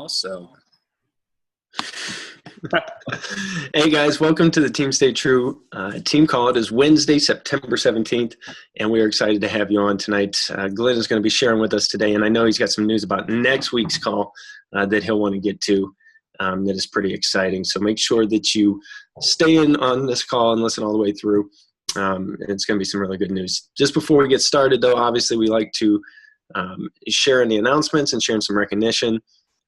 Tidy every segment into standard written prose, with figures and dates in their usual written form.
now. So, Hey guys, welcome to the Team Stay True team call. It is Wednesday, September 17th, and we are excited to have you on tonight. Glenn is going to be sharing with us today, and I know he's got some news about next week's call that he'll want to get to that is pretty exciting. So make sure that you stay in on this call and listen all the way through. It's going to be some really good news. Just before we get started, though, obviously we like to share in the announcements and sharing some recognition.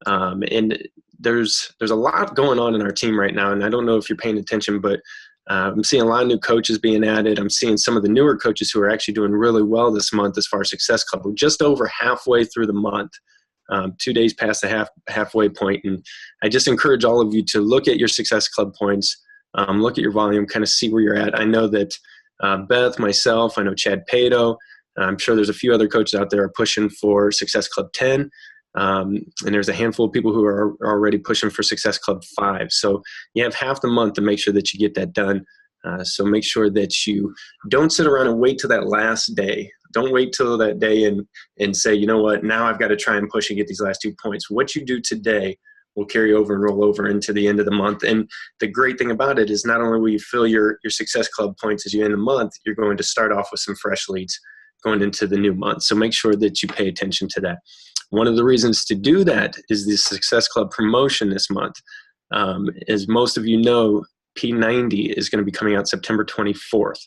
And there's a lot going on in our team right now, and I don't know if you're paying attention, but I'm seeing a lot of new coaches being added. I'm seeing some of the newer coaches who are actually doing really well this month as far as Success Club. We're just over halfway through the month, 2 days past the halfway point, and I just encourage all of you to look at your Success Club points, look at your volume, kind of see where you're at. I know that Beth, myself, I know Chad Pato, I'm sure there's a few other coaches out there are pushing for Success Club 10. And there's a handful of people who are already pushing for Success Club 5. So you have half the month to make sure that you get that done. So make sure that you don't sit around and wait till that last day. Don't wait till that day and say, you know what, now I've got to try and push and get these last 2 points. What you do today will carry over and roll over into the end of the month. And the great thing about it is not only will you fill your Success Club points as you end the month, you're going to start off with some fresh leads going into the new month. So make sure that you pay attention to that. One of the reasons to do that is the Success Club promotion this month. As most of you know, P90 is going to be coming out September 24th.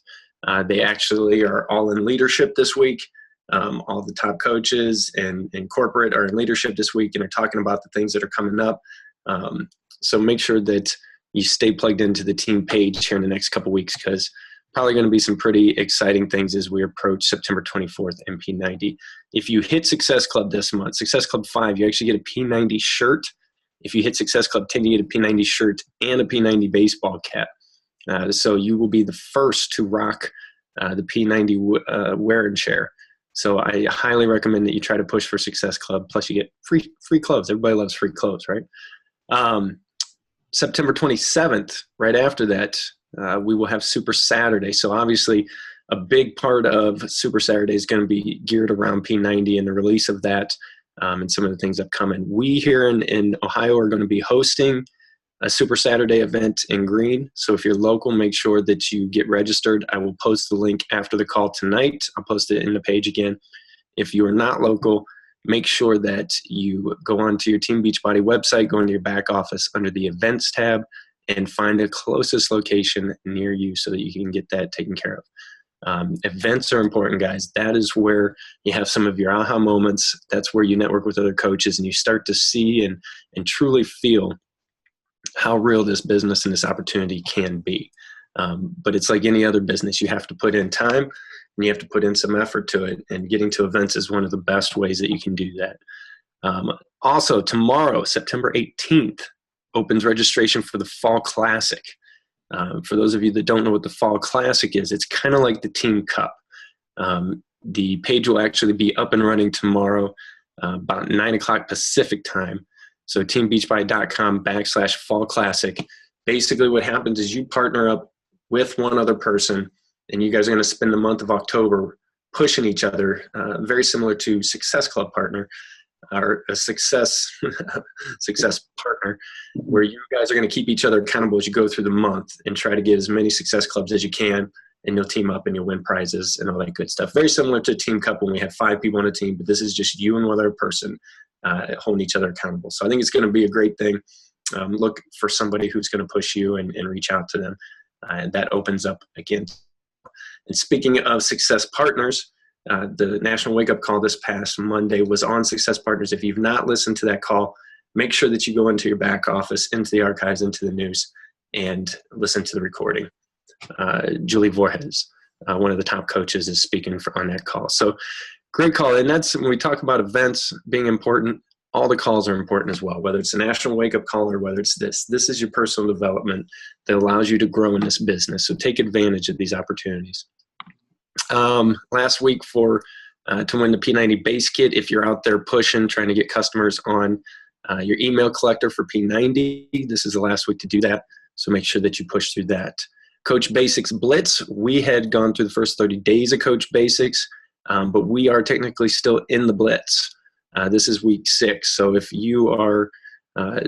They actually are all in leadership this week. All the top coaches and corporate are in leadership this week and are talking about the things that are coming up. So make sure that you stay plugged into the team page here in the next couple weeks, because probably going to be some pretty exciting things as we approach September 24th and P90. If you hit Success Club this month, Success Club 5, you actually get a P90 shirt. If you hit Success Club 10, you get a P90 shirt and a P90 baseball cap. So you will be the first to rock the P90 wear and share. So I highly recommend that you try to push for Success Club. Plus you get free clothes. Everybody loves free clothes, right? September 27th, right after that, we will have Super Saturday. So obviously a big part of Super Saturday is going to be geared around P90 and the release of that and some of the things upcoming. We here in Ohio are going to be hosting a Super Saturday event in Green. So if you're local, make sure that you get registered. I will post the link after the call tonight. I'll post it in the page again. If you are not local, make sure that you go onto your Team Beachbody website, go into your back office under the events tab, and find the closest location near you so that you can get that taken care of. Events are important, guys. That is where you have some of your aha moments. That's where you network with other coaches and you start to see and truly feel how real this business and this opportunity can be. But it's like any other business. You have to put in time and you have to put in some effort to it. And getting to events is one of the best ways that you can do that. Also, tomorrow, September 18th, opens registration for the Fall Classic. For those of you that don't know what the Fall Classic is, it's kind of like the Team Cup. The page will actually be up and running tomorrow about 9 o'clock Pacific time. So teambeachbody.com/Fall Classic. Basically what happens is you partner up with one other person, and you guys are going to spend the month of October pushing each other, very similar to Success Club partner, or a success partner, where you guys are going to keep each other accountable as you go through the month and try to get as many Success Clubs as you can, and you'll team up and you'll win prizes and all that good stuff. Very similar to Team Cup when we had 5 people on a team, but this is just you and one other person holding each other accountable. So I think it's going to be a great thing. Look for somebody who's going to push you and reach out to them. And that opens up again. And speaking of Success Partners, the National Wake Up Call this past Monday was on Success Partners. If you've not listened to that call, make sure that you go into your back office, into the archives, into the news, and listen to the recording. Julie Voorhees, one of the top coaches, is speaking on that call. So great call. And that's when we talk about events being important, all the calls are important as well, whether it's a National Wake Up Call or whether it's this. This is your personal development that allows you to grow in this business. So take advantage of these opportunities. Last week to win the P90 base kit, if you're out there pushing, trying to get customers on your email collector for P90, this is the last week to do that. So make sure that you push through that. Coach Basics Blitz, we had gone through the first 30 days of Coach Basics, but we are technically still in the Blitz. This is week 6. So if you are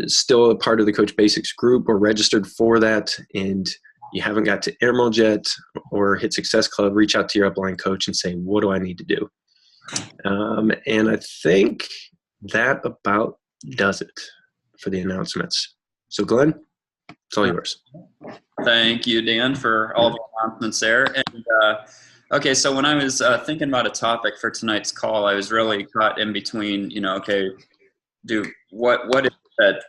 still a part of the Coach Basics group or registered for that, and you haven't got to Emerald yet or hit Success Club, reach out to your upline coach and say, what do I need to do? And I think that about does it for the announcements. So Glenn, it's all yours. Thank you, Dan, for all the announcements there. And okay, so when I was thinking about a topic for tonight's call, I was really caught in between, okay, what is that?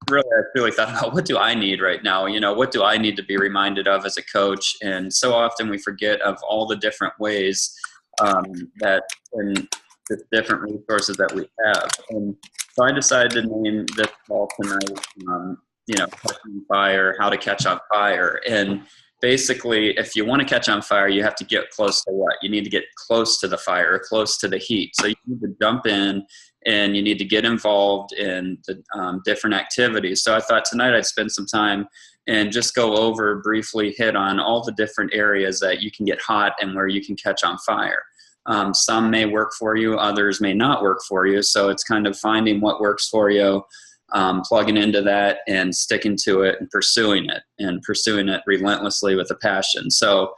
Really, I really thought about, what do I need right now? What do I need to be reminded of as a coach? And so often we forget of all the different ways that and the different resources that we have. And so I decided to name this call tonight, catching fire, how to catch on fire. And basically, if you want to catch on fire, you have to get close to what? You need to get close to the fire, close to the heat. So you need to jump in and you need to get involved in the different activities. So I thought tonight I'd spend some time and just go over, briefly hit on all the different areas that you can get hot and where you can catch on fire. Some may work for you, others may not work for you. So it's kind of finding what works for you, plugging into that and sticking to it and pursuing it relentlessly with a passion. So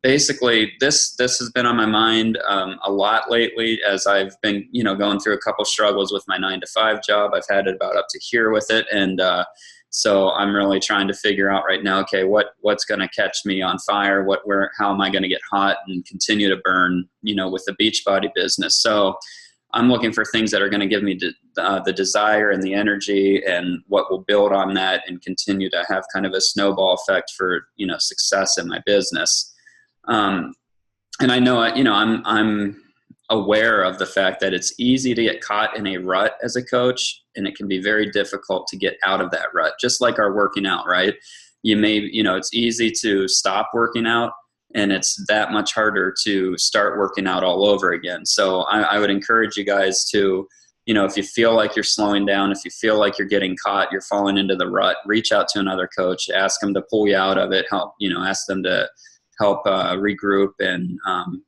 basically this has been on my mind a lot lately as I've been, going through a couple struggles with my 9-to-5 job. I've had it about up to here with it. And so I'm really trying to figure out right now, okay, what's going to catch me on fire? How am I going to get hot and continue to burn, with the Beachbody business? So I'm looking for things that are going to give me the desire and the energy and what will build on that and continue to have kind of a snowball effect for, success in my business. And I know, I'm aware of the fact that it's easy to get caught in a rut as a coach, and it can be very difficult to get out of that rut, just like our working out, right? It's easy to stop working out, and it's that much harder to start working out all over again. So I would encourage you guys to, if you feel like you're slowing down, if you feel like you're getting caught, you're falling into the rut, reach out to another coach, ask them to pull you out of it, ask them to help regroup and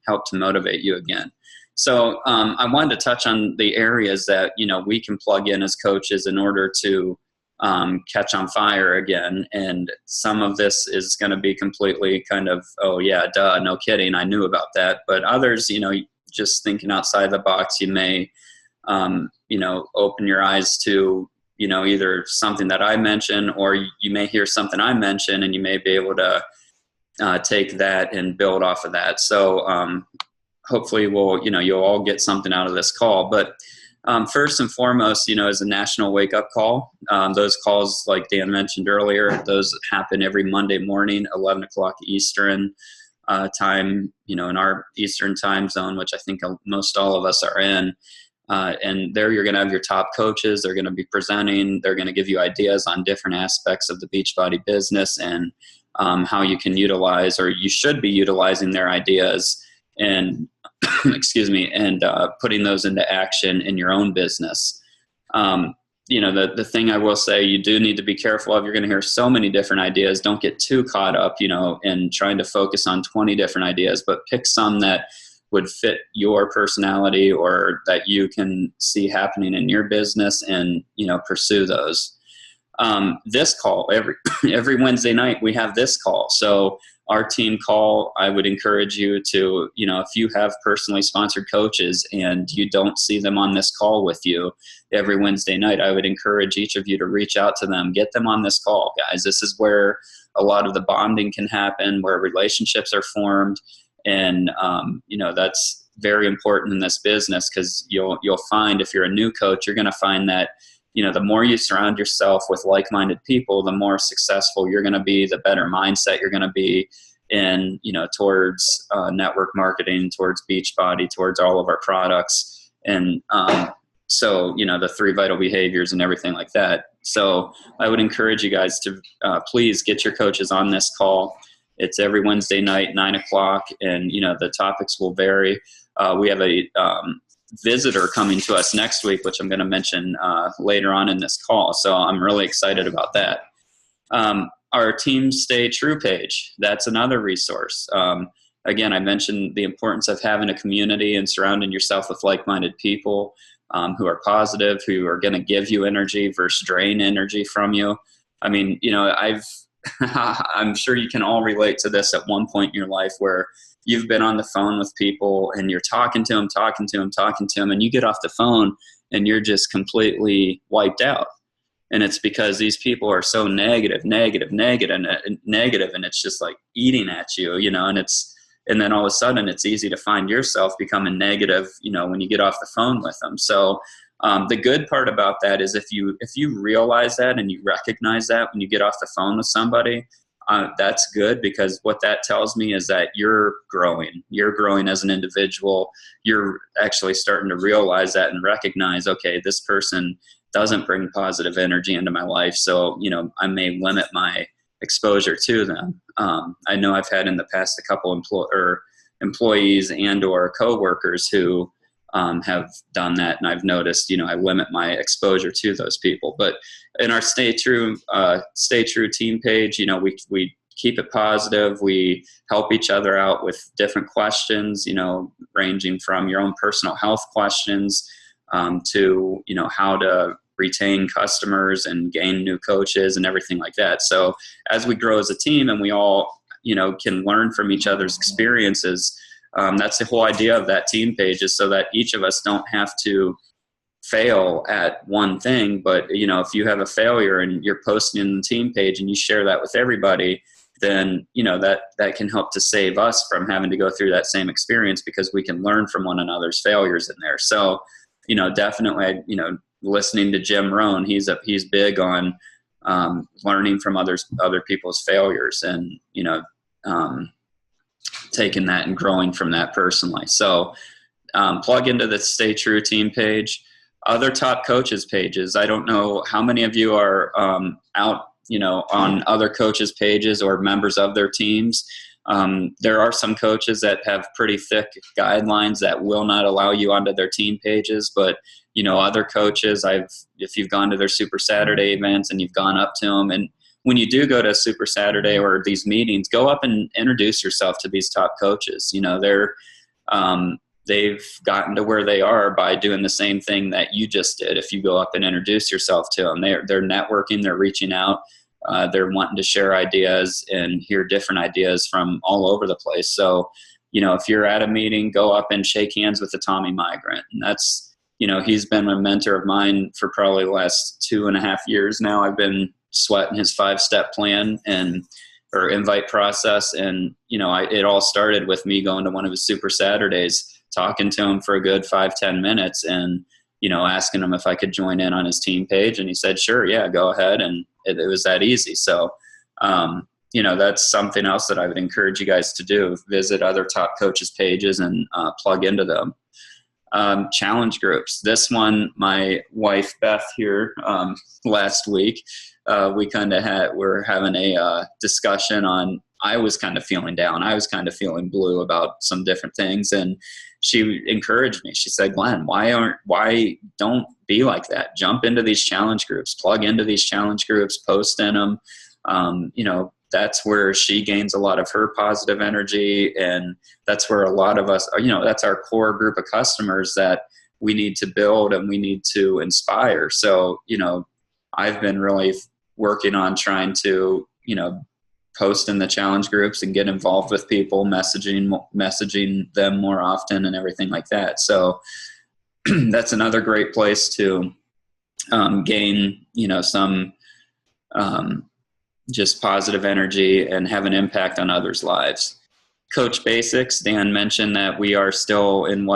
help to motivate you again. So I wanted to touch on the areas that, we can plug in as coaches in order to catch on fire again. And some of this is going to be completely kind of, oh yeah, duh, no kidding, I knew about that. But others, just thinking outside the box, you may, open your eyes to, either something that I mention, or you may hear something I mention and you may be able to take that and build off of that. So hopefully you'll all get something out of this call. But first and foremost, is a national wake-up call. Those calls, like Dan mentioned earlier, those happen every Monday morning, 11 o'clock Eastern time, in our Eastern time zone, which I think most all of us are in. And there you're going to have your top coaches. They're going to be presenting. They're going to give you ideas on different aspects of the Beachbody business and how you can utilize, or you should be utilizing their ideas and putting those into action in your own business. The thing I will say, you do need to be careful of, you're going to hear so many different ideas. Don't get too caught up, in trying to focus on 20 different ideas, but pick some that would fit your personality or that you can see happening in your business and, pursue those. This call, every Wednesday night, we have this call. So our team call, I would encourage you to, if you have personally sponsored coaches and you don't see them on this call with you every Wednesday night, I would encourage each of you to reach out to them, get them on this call, guys. This is where a lot of the bonding can happen, where relationships are formed. And, that's very important in this business, because you'll find, if you're a new coach, you're going to find that, the more you surround yourself with like-minded people, the more successful you're going to be, the better mindset you're going to be in, towards network marketing, towards Beachbody, towards all of our products. And so, the 3 vital behaviors and everything like that. So I would encourage you guys to please get your coaches on this call. It's every Wednesday night, 9 o'clock, and, the topics will vary. We have a visitor coming to us next week, which I'm going to mention later on in this call. So I'm really excited about that. Our Team Stay True page, that's another resource. Again, I mentioned the importance of having a community and surrounding yourself with like-minded people. who are positive, who are going to give you energy versus drain energy from you. I mean, I'm sure you can all relate to this at one point in your life where you've been on the phone with people and you're talking to them, and you get off the phone and you're just completely wiped out. And it's because these people are so negative, and it's just like eating at you, and then all of a sudden it's easy to find yourself becoming negative, when you get off the phone with them. So the good part about that is if you realize that and you recognize that when you get off the phone with somebody, that's good, because what that tells me is that you're growing as an individual. You're actually starting to realize that and recognize, okay, this person doesn't bring positive energy into my life. So, I may limit my exposure to them. I know I've had in the past a couple employees and or coworkers who have done that, and I've noticed, I limit my exposure to those people. But in our Stay True team page, we keep it positive. We help each other out with different questions, ranging from your own personal health questions to, how to retain customers and gain new coaches and everything like that. So as we grow as a team and we all, can learn from each other's experiences, that's the whole idea of that team page, is so that each of us don't have to fail at one thing. But, if you have a failure and you're posting in the team page and you share that with everybody, then, that can help to save us from having to go through that same experience, because we can learn from one another's failures in there. So, definitely, listening to Jim Rohn, he's big on learning from other people's failures, and, taking that and growing from that personally. So plug into the Stay True team page. Other top coaches pages, I don't know how many of you are out, on other coaches pages or members of their teams. There are some coaches that have pretty thick guidelines that will not allow you onto their team pages, but other coaches, if you've gone to their Super Saturday events and you've gone up to them, and when you do go to Super Saturday or these meetings, go up and introduce yourself to these top coaches. They've gotten to where they are by doing the same thing that you just did. If you go up and introduce yourself to them, they're networking, they're reaching out, they're wanting to share ideas and hear different ideas from all over the place. So, if you're at a meeting, go up and shake hands with the Tommy Migrant. And that's, he's been a mentor of mine for probably the last 2.5 years now. I've been sweating his 5-step plan or invite process. And, it all started with me going to one of his Super Saturdays, talking to him for a good 5-10 minutes and, asking him if I could join in on his team page. And he said, sure, yeah, go ahead. And it was that easy. So, that's something else that I would encourage you guys to do. Visit other top coaches pages and plug into them. Challenge groups. This one, my wife, Beth, here last week, we're having a discussion on, I was kind of feeling down. I was kind of feeling blue about some different things. And she encouraged me. She said, Glenn, why don't be like that? Jump into these challenge groups, plug into these challenge groups, post in them. That's where she gains a lot of her positive energy. And that's where a lot of us are, that's our core group of customers that we need to build and we need to inspire. So, I've been really working on trying to, post in the challenge groups and get involved with people, messaging them more often and everything like that. So that's another great place to gain, some just positive energy and have an impact on others' lives. Coach Basics, Dan mentioned that we are still in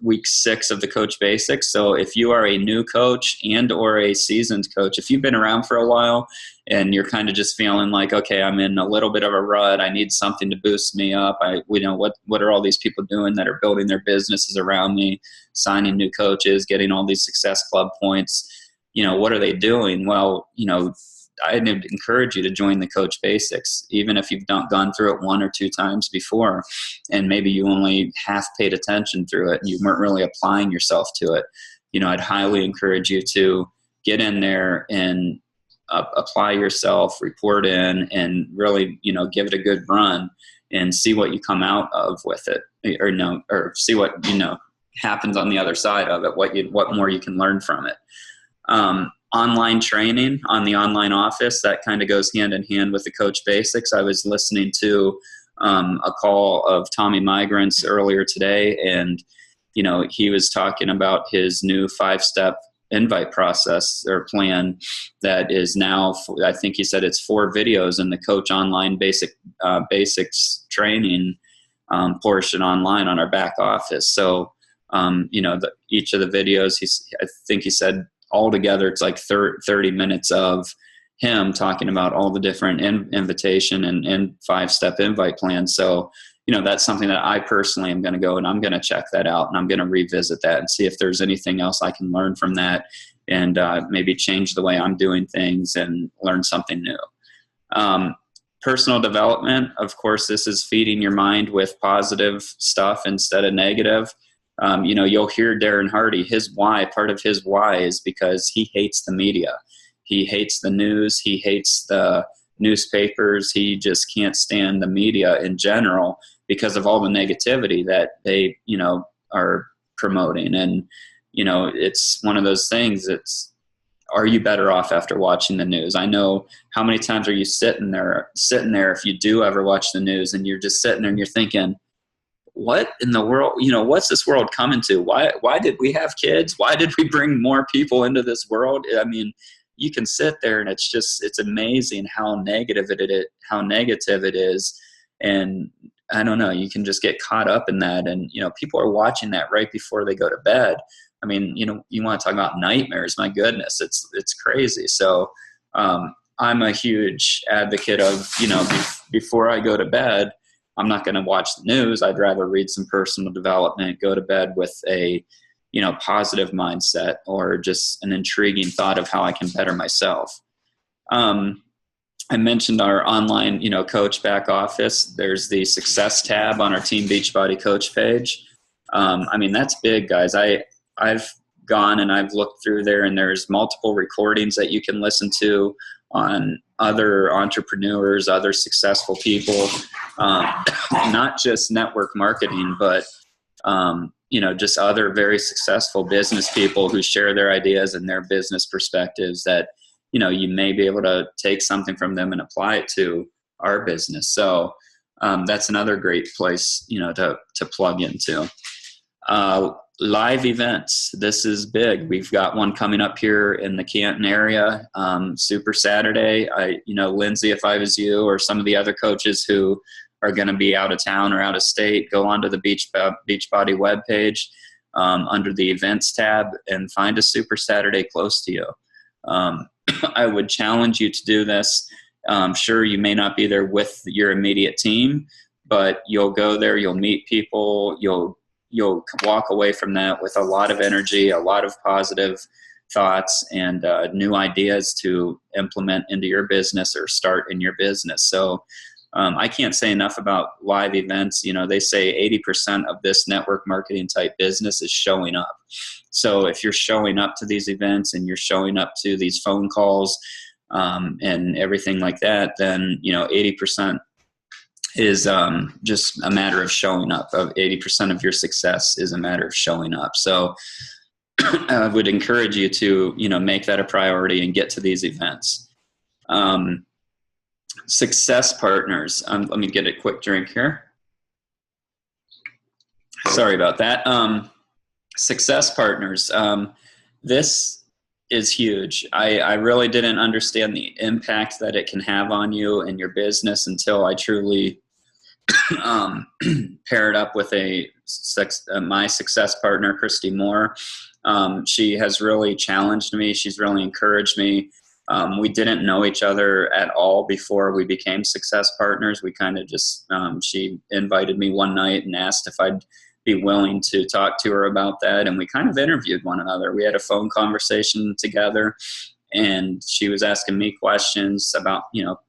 week 6 of the Coach Basics. So if you are a new coach and or a seasoned coach, if you've been around for a while and you're kind of just feeling like, okay, I'm in a little bit of a rut, I need something to boost me up. What are all these people doing that are building their businesses around me, signing new coaches, getting all these Success Club points? What are they doing? Well, I'd encourage you to join the Coach Basics, even if you've gone through it 1 or 2 times before, and maybe you only half paid attention through it and you weren't really applying yourself to it. I'd highly encourage you to get in there and apply yourself, report in, and really, give it a good run and see what you come out of with it, or see what, happens on the other side of it, what more you can learn from it. Online training on the online office, that kind of goes hand in hand with the Coach Basics. I was listening to a call of Tommy Migrants earlier today, and he was talking about his new 5-step invite process or plan that is now, I think he said it's 4 videos in the Coach Online Basics training portion online on our back office. So each of the videos, I think he said altogether it's like 30 minutes of him talking about all the different invitation and 5-step invite plans. So that's something that I personally am going to go and I'm going to check that out, and I'm going to revisit that and see if there's anything else I can learn from that, and maybe change the way I'm doing things and learn something new. Personal development, of course, this is feeding your mind with positive stuff instead of negative. You'll hear Darren Hardy, part of his why is because he hates the media. He hates the news. He hates the newspapers. He just can't stand the media in general because of all the negativity that they, are promoting. And, it's one of those things. Are you better off after watching the news? I know how many times are you sitting there if you do ever watch the news, and you're just sitting there and you're thinking, what in the world, what's this world coming to? Why did we have kids? Why did we bring more people into this world? I mean, you can sit there and it's amazing how negative it is. And I don't know, you can just get caught up in that. And, people are watching that right before they go to bed. I mean, you want to talk about nightmares, my goodness, it's crazy. So, I'm a huge advocate of, before I go to bed, I'm not going to watch the news. I'd rather read some personal development, go to bed with a, positive mindset, or just an intriguing thought of how I can better myself. I mentioned our online, coach back office. There's the success tab on our Team Beachbody coach page. That's big, guys. I've gone and I've looked through there, and there's multiple recordings that you can listen to on other entrepreneurs, other successful people, not just network marketing, but just other very successful business people who share their ideas and their business perspectives that, you may be able to take something from them and apply it to our business. So that's another great place, to plug into. Live events. This is big. We've got one coming up here in the Canton area, Super Saturday. Lindsay, if I was you, or some of the other coaches who are going to be out of town or out of state, go onto the Beachbody webpage under the events tab and find a Super Saturday close to you. I would challenge you to do this. Sure, you may not be there with your immediate team, but you'll go there, you'll meet people, you'll walk away from that with a lot of energy, a lot of positive thoughts, and new ideas to implement into your business or start in your business. So I can't say enough about live events. They say 80% of this network marketing type business is showing up. So if you're showing up to these events and you're showing up to these phone calls and everything like that, then 80% is just a matter of showing up. Of 80% of your success is a matter of showing up. So I would encourage you to make that a priority and get to these events. Success partners. Let me get a quick drink here. Sorry about that. Success partners. This is huge. I really didn't understand the impact that it can have on you and your business until I truly paired up with my success partner, Christy Moore. She has really challenged me. She's really encouraged me. We didn't know each other at all before we became success partners. We kind of just, she invited me one night and asked if I'd be willing to talk to her about that. And we kind of interviewed one another. We had a phone conversation together, and she was asking me questions about,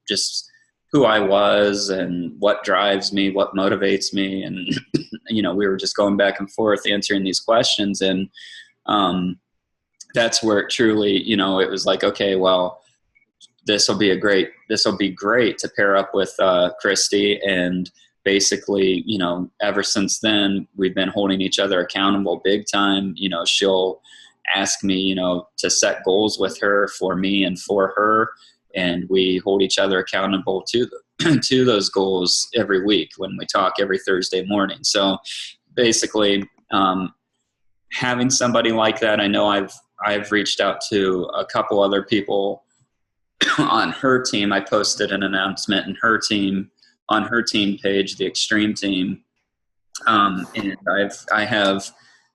just who I was and what drives me, what motivates me. And, we were just going back and forth answering these questions. And, that's where it truly, it was like, okay, well, this will be great to pair up with Christy, and basically, ever since then, we've been holding each other accountable big time. She'll ask me, to set goals with her for me and for her. And we hold each other accountable to to those goals every week when we talk every Thursday morning. So basically, having somebody like that, I know I've reached out to a couple other people on her team. I posted an announcement in her team on her team page, the Extreme Team, and I have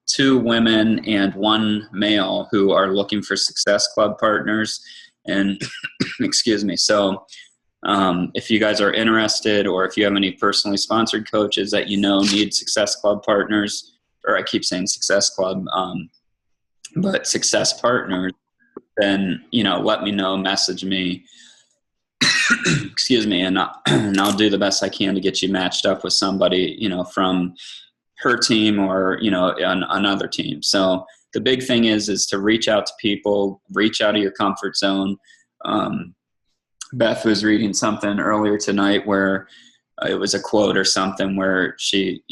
2 women and 1 male who are looking for Success Club partners. And excuse me. So if you guys are interested, or if you have any personally sponsored coaches that need Success Club partners, or I keep saying Success Club, but Success partners, then let me know, message me. Excuse me, and I'll do the best I can to get you matched up with somebody, from her team or another team. So the big thing is to reach out to people, reach out of your comfort zone. Beth was reading something earlier tonight where it was a quote or something where she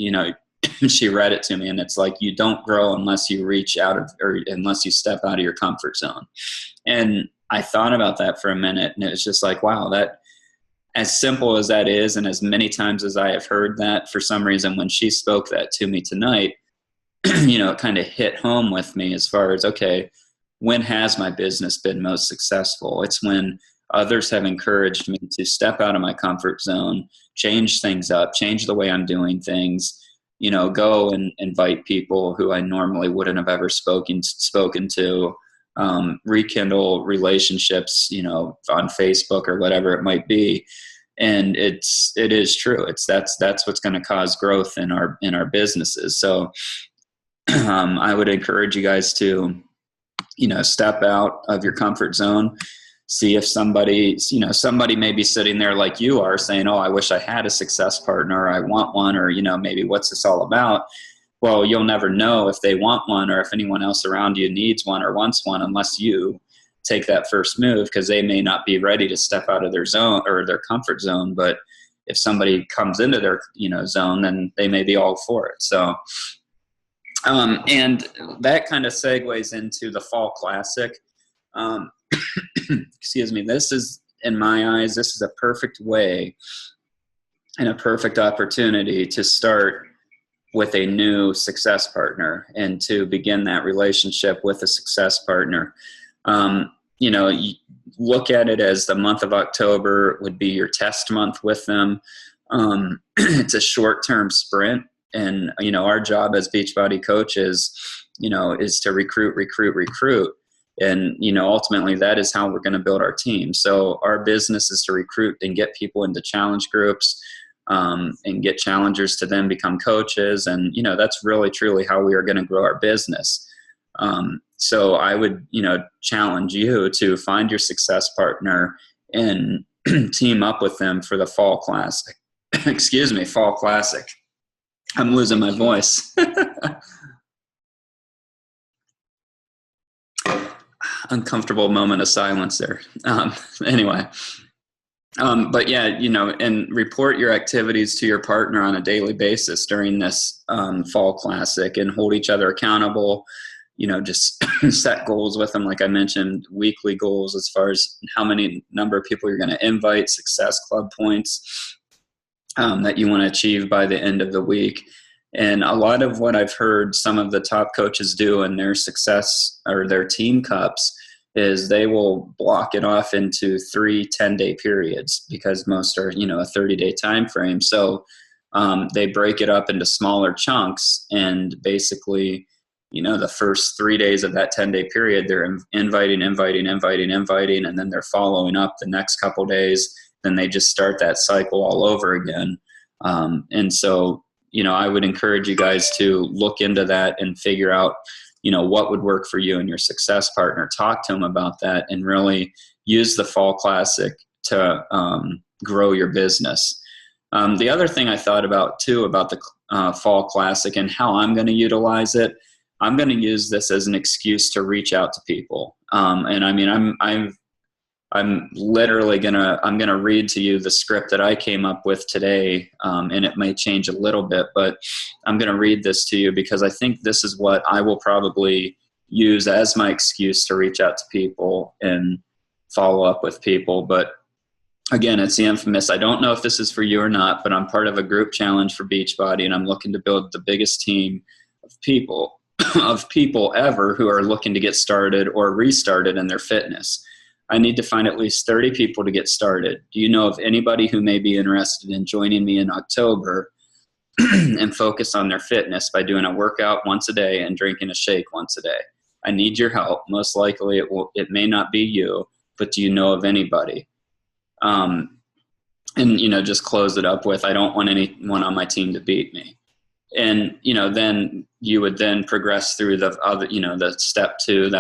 she read it to me, and it's like, you don't grow unless you reach out of, or unless you step out of your comfort zone. And I thought about that for a minute, and it was just like, wow, that, as simple as that is, and as many times as I have heard that, for some reason, when she spoke that to me tonight, it kind of hit home with me as far as, okay, when has my business been most successful? It's when others have encouraged me to step out of my comfort zone, change things up, change the way I'm doing things, go and invite people who I normally wouldn't have ever spoken to, rekindle relationships, on Facebook or whatever it might be. And it is true. That's what's going to cause growth in our businesses. So I would encourage you guys to, step out of your comfort zone, see if somebody may be sitting there like you are saying, oh, I wish I had a success partner, or I want one, or, maybe what's this all about? Well, you'll never know if they want one, or if anyone else around you needs one or wants one, unless you take that first move, because they may not be ready to step out of their zone or their comfort zone. But if somebody comes into their, zone, then they may be all for it. So, and that kind of segues into the Fall Classic. Excuse me. This is, in my eyes, this is a perfect way and a perfect opportunity to start with a new success partner and to begin that relationship with a success partner. You look at it as the month of October would be your test month with them. It's a short-term sprint. And, our job as Beachbody coaches, is to recruit. And, ultimately that is how we're going to build our team. So our business is to recruit and get people into challenge groups, and get challengers to then become coaches. And, that's really, truly how we are going to grow our business. So I would, challenge you to find your success partner and team up with them for the Fall Classic. Excuse me, Fall Classic. I'm losing my voice. Uncomfortable moment of silence there. Anyway. But yeah, and report your activities to your partner on a daily basis during this Fall Classic, and hold each other accountable. Just set goals with them. Like I mentioned, weekly goals as far as how many number of people you're going to invite, Success Club points that you want to achieve by the end of the week. And a lot of what I've heard some of the top coaches do in their success or their team cups is they will block it off into 3 10-day periods, because most are, a 30-day time frame. So they break it up into smaller chunks, and basically, the first 3 days of that 10-day period, they're inviting, and then they're following up the next couple days. Then they just start that cycle all over again. And so, I would encourage you guys to look into that and figure out, what would work for you and your success partner. Talk to them about that, and really use the Fall Classic to grow your business. The other thing I thought about too, about the Fall Classic and how I'm going to utilize it, I'm going to use this as an excuse to reach out to people. And I mean, I'm literally I'm gonna read to you the script that I came up with today, and it may change a little bit, but I'm gonna read this to you because I think this is what I will probably use as my excuse to reach out to people and follow up with people. But again, it's the infamous, I don't know if this is for you or not, but I'm part of a group challenge for Beachbody, and I'm looking to build the biggest team of people ever who are looking to get started or restarted in their fitness. I need to find at least 30 people to get started. Do you know of anybody who may be interested in joining me in October and focus on their fitness by doing a workout once a day and drinking a shake once a day? I need your help. Most likely it may not be you, but do you know of anybody? And, just close it up with, I don't want anyone on my team to beat me. And, then you would then progress through the other, the step two.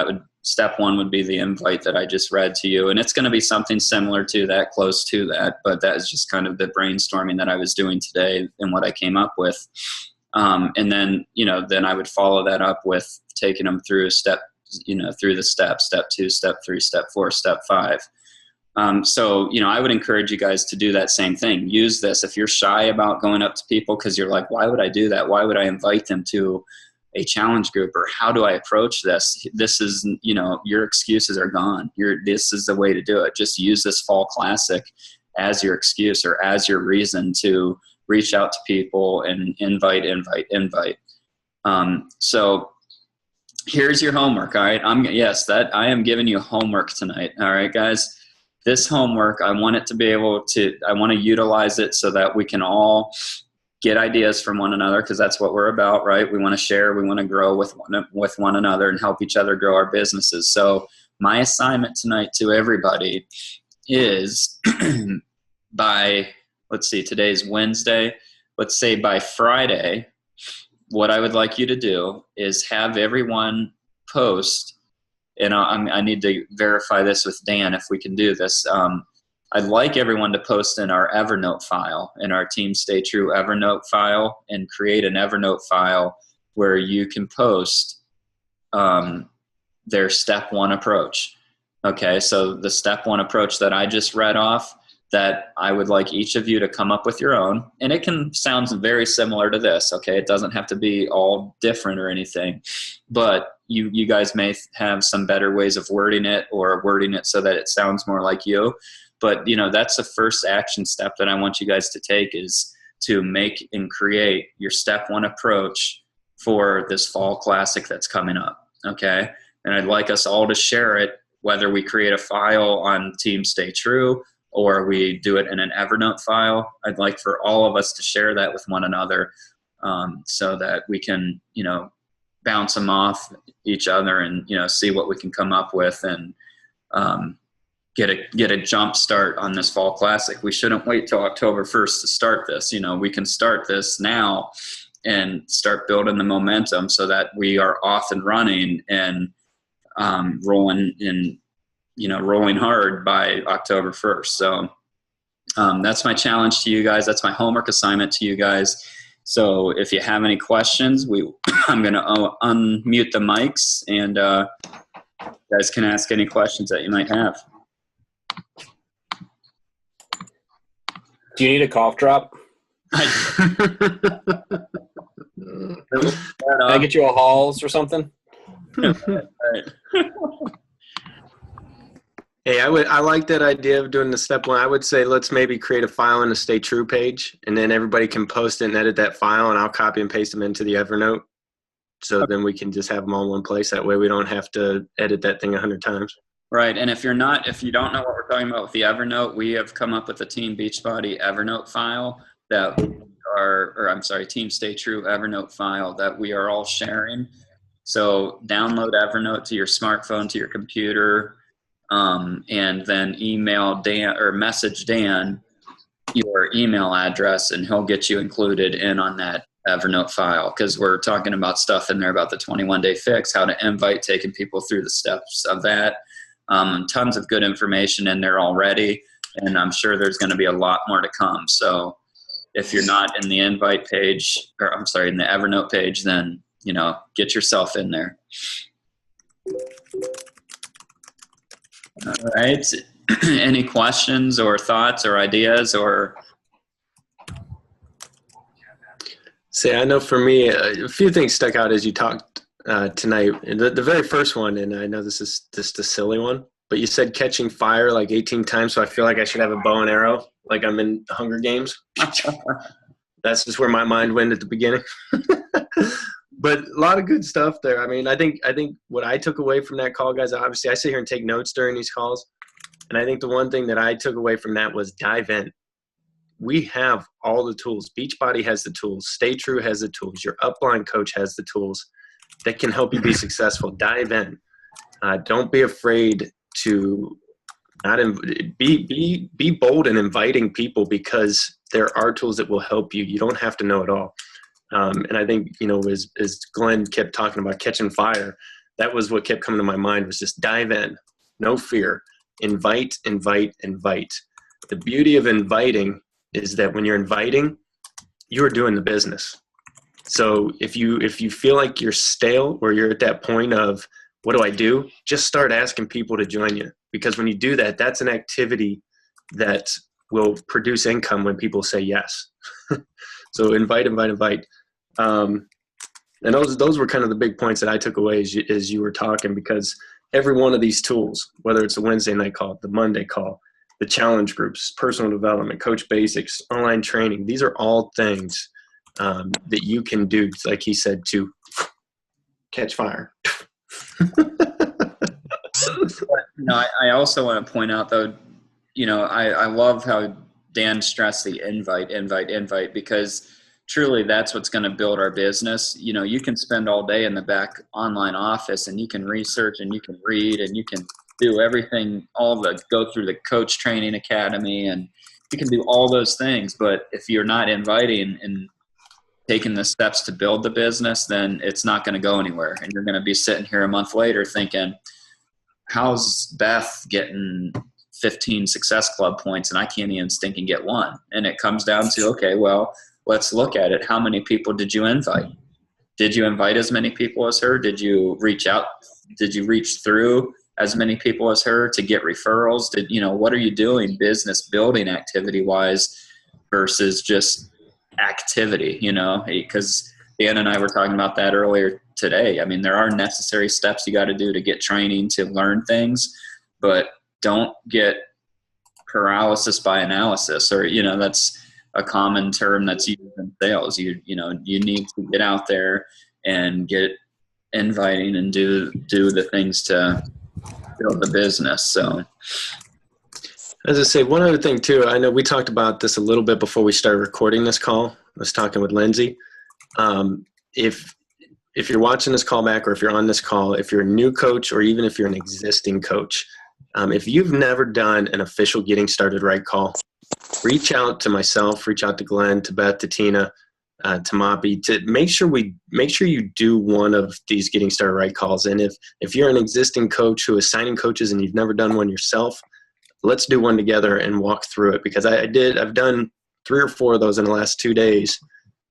Step one would be the invite that I just read to you. And it's going to be something similar to that, close to that, but that is just kind of the brainstorming that I was doing today and what I came up with. And then, then I would follow that up with taking them through through the steps, step 2, step 3, step 4, step 5. So, I would encourage you guys to do that same thing. Use this. If you're shy about going up to people because you're like, why would I do that? Why would I invite them to a challenge group, or how do I approach this? This is, your excuses are gone. This is the way to do it. Just use this fall classic as your excuse or as your reason to reach out to people and invite. So here's your homework. All right. I am giving you homework tonight. All right, guys. This homework, I want to utilize it so that we can all get ideas from one another, because that's what we're about, right? We want to share, we want to grow with one another and help each other grow our businesses. So my assignment tonight to everybody is today's Wednesday. Let's say by Friday, what I would like you to do is have everyone post, and I need to verify this with Dan if we can do this. I'd like everyone to post in our Evernote file, in our Team Stay True Evernote file, and create an Evernote file where you can post their step 1 approach. Okay, so the step 1 approach that I just read off, that I would like each of you to come up with your own. And it can sound very similar to this, okay? It doesn't have to be all different or anything, but you guys may have some better ways of wording it, or wording it so that it sounds more like you. But, that's the first action step that I want you guys to take, is to make and create your step 1 approach for this fall classic that's coming up, okay? And I'd like us all to share it, whether we create a file on Team Stay True or we do it in an Evernote file. I'd like for all of us to share that with one another, so that we can, bounce them off each other and, see what we can come up with, and get a jump start on this fall classic. We shouldn't wait till October 1st to start this. We can start this now and start building the momentum so that we are off and running and rolling hard by October 1st. So that's my challenge to you guys. That's my homework assignment to you guys. So if you have any questions, I'm going to unmute the mics, and you guys can ask any questions that you might have. Do you need a cough drop? Can I get you a Halls or something? Hey, I like that idea of doing the step 1. I would say let's maybe create a file in the Stay True page, and then everybody can post it and edit that file, and I'll copy and paste them into the Evernote. So then we can just have them all in one place. That way we don't have to edit that thing 100 times. Right. And if you don't know what we're talking about with the Evernote, we have come up with a Team Beachbody Evernote file Team Stay True Evernote file that we are all sharing. So download Evernote to your smartphone, to your computer, and then email Dan or message Dan your email address, and he'll get you included in on that Evernote file, because we're talking about stuff in there about the 21-day fix, how to invite, taking people through the steps of that. Tons of good information in there already, and I'm sure there's going to be a lot more to come. So if you're not in the invite page, in the Evernote page, then, get yourself in there. All right. Any questions or thoughts or ideas or? See, I know for me, a few things stuck out as you talked tonight. The very first one, and I know this is just a silly one, but you said catching fire like 18 times, so I feel like I should have a bow and arrow, like I'm in Hunger Games. That's just where my mind went at the beginning. But a lot of good stuff there. I mean, I think what I took away from that call, guys, obviously I sit here and take notes during these calls, and I think the one thing that I took away from that was dive in. We have all the tools. Beachbody has the tools. Stay True has the tools. Your upline coach has the tools that can help you be successful. Dive in. Don't be afraid to not be bold in inviting people, because there are tools that will help you. You don't have to know it all. And I think, as Glenn kept talking about catching fire, that was what kept coming to my mind, was just dive in. No fear. Invite, invite, invite. The beauty of inviting is that when you're inviting, you're doing the business. So if you feel like you're stale, or you're at that point of, what do I do? Just start asking people to join you. Because when you do that, that's an activity that will produce income when people say yes. So invite, invite, invite. And those were kind of the big points that I took away as you were talking, because every one of these tools, whether it's the Wednesday night call, the Monday call, the challenge groups, personal development, coach basics, online training, these are all things that you can do, like he said, to catch fire. I also want to point out, though, I love how Dan stressed the invite, because truly that's what's going to build our business. You can spend all day in the back online office, and you can research, and you can read, and you can do everything, go through the coach training academy, and you can do all those things. But if you're not inviting and taking the steps to build the business, then it's not going to go anywhere. And you're going to be sitting here a month later thinking, how's Beth getting 15 Success Club points and I can't even stinking get one? And it comes down to, okay, well, let's look at it. How many people did you invite? Did you invite as many people as her? Did you reach out? Did you reach through as many people as her to get referrals? What are you doing business building activity wise versus just activity, because Dan and I were talking about that earlier today. I mean, there are necessary steps you got to do to get training, to learn things, but don't get paralysis by analysis, or, that's a common term that's used in sales. You need to get out there and get inviting and do the things to build the business. So, as I say, one other thing too, I know we talked about this a little bit before we started recording this call. I was talking with Lindsay. If you're watching this call back, or if you're on this call, if you're a new coach, or even if you're an existing coach, if you've never done an official Getting Started Right call, reach out to myself, reach out to Glenn, to Beth, to Tina, to Moppy, to make sure you do one of these Getting Started Right calls. And if you're an existing coach who is signing coaches and you've never done one yourself, let's do one together and walk through it, because I've done 3 or 4 of those in the last 2 days.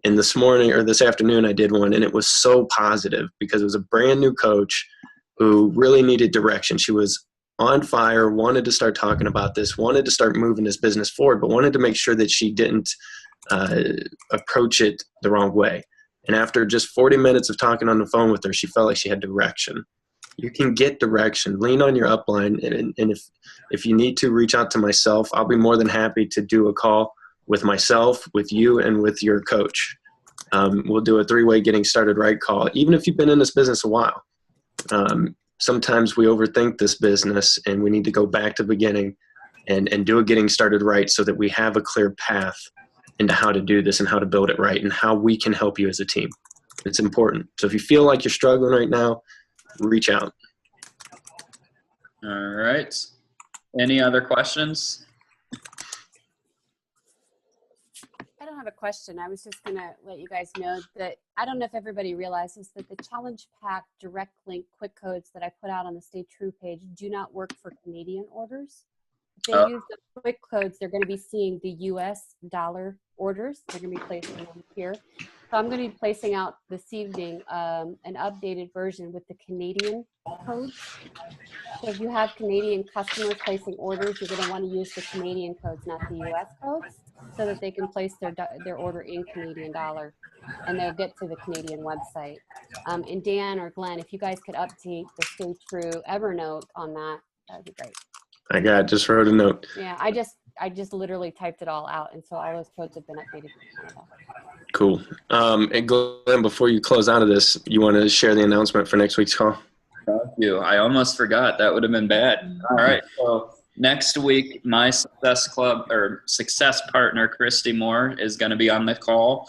And this morning or this afternoon, I did one, and it was so positive, because it was a brand new coach who really needed direction. She was on fire, wanted to start talking about this, wanted to start moving this business forward, but wanted to make sure that she didn't approach it the wrong way. And after just 40 minutes of talking on the phone with her, she felt like she had direction. You can get direction. Lean on your upline, and if you need to, reach out to myself. I'll be more than happy to do a call with myself, with you, and with your coach. We'll do a 3-way Getting Started Right call, even if you've been in this business a while. Sometimes we overthink this business, and we need to go back to the beginning and do a Getting Started Right, so that we have a clear path into how to do this and how to build it right, and how we can help you as a team. It's important. So if you feel like you're struggling right now, reach out. All right. Any other questions? I don't have a question. I was just going to let you guys know that I don't know if everybody realizes that the Challenge Pack direct link quick codes that I put out on the Stay True page do not work for Canadian orders. If they use the quick codes, they're going to be seeing the US dollar orders. They're going to be placing them here. So I'm going to be placing out this evening an updated version with the Canadian codes. So if you have Canadian customers placing orders, you're going to want to use the Canadian codes, not the US codes, so that they can place their order in Canadian dollar and they'll get to the Canadian website. And Dan or Glenn, if you guys could update the Stay True Evernote on that, that would be great. I got it. Just wrote a note. Yeah, I just literally typed it all out, and so all those codes have been updated for Canada. Cool. And Glenn, before you close out of this, you want to share the announcement for next week's call? Thank you. I almost forgot. That would have been bad. All right. So next week, my success partner, Christy Moore, is going to be on the call.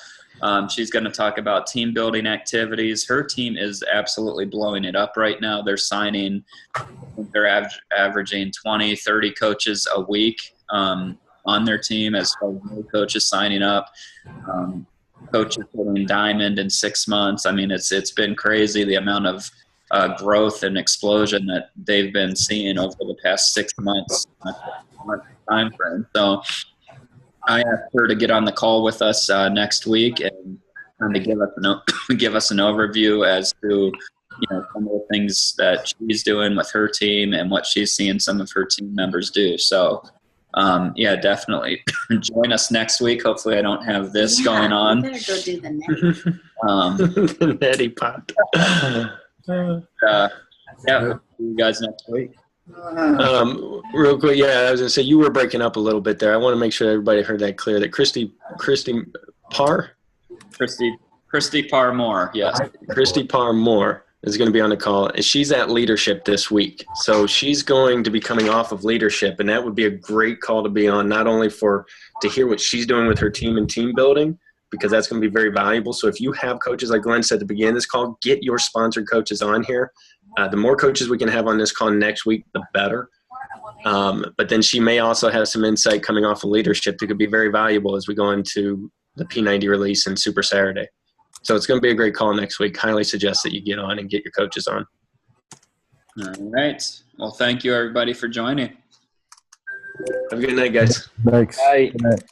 She's going to talk about team building activities. Her team is absolutely blowing it up right now. They're averaging 20, 30 coaches a week on their team as far as new coaches signing up. Coaches hitting diamond in 6 months. I mean, it's been crazy the amount of growth and explosion that they've been seeing over the past 6 months time frame. So I asked her to get on the call with us next week and kind of give us an overview as to some of the things that she's doing with her team and what she's seeing some of her team members do. So yeah, definitely join us next week. Hopefully I don't have this going on. You better go do the neti. The neti pot. Yeah, we'll see you guys next week. Real quick, yeah, I was gonna say you were breaking up a little bit there. I want to make sure everybody heard that clear. That Christy Parr Moore, yes. Christy Parr Moore is going to be on the call. She's at leadership this week, so she's going to be coming off of leadership, and that would be a great call to be on. Not only to hear what she's doing with her team and team building, because that's going to be very valuable. So if you have coaches, like Glenn said at the beginning of this call, get your sponsored coaches on here. The more coaches we can have on this call next week, the better. But then she may also have some insight coming off of leadership that could be very valuable as we go into the P90 release and Super Saturday. So it's going to be a great call next week. Highly suggest that you get on and get your coaches on. All right. Well, thank you, everybody, for joining. Have a good night, guys. Thanks. Bye. Good night.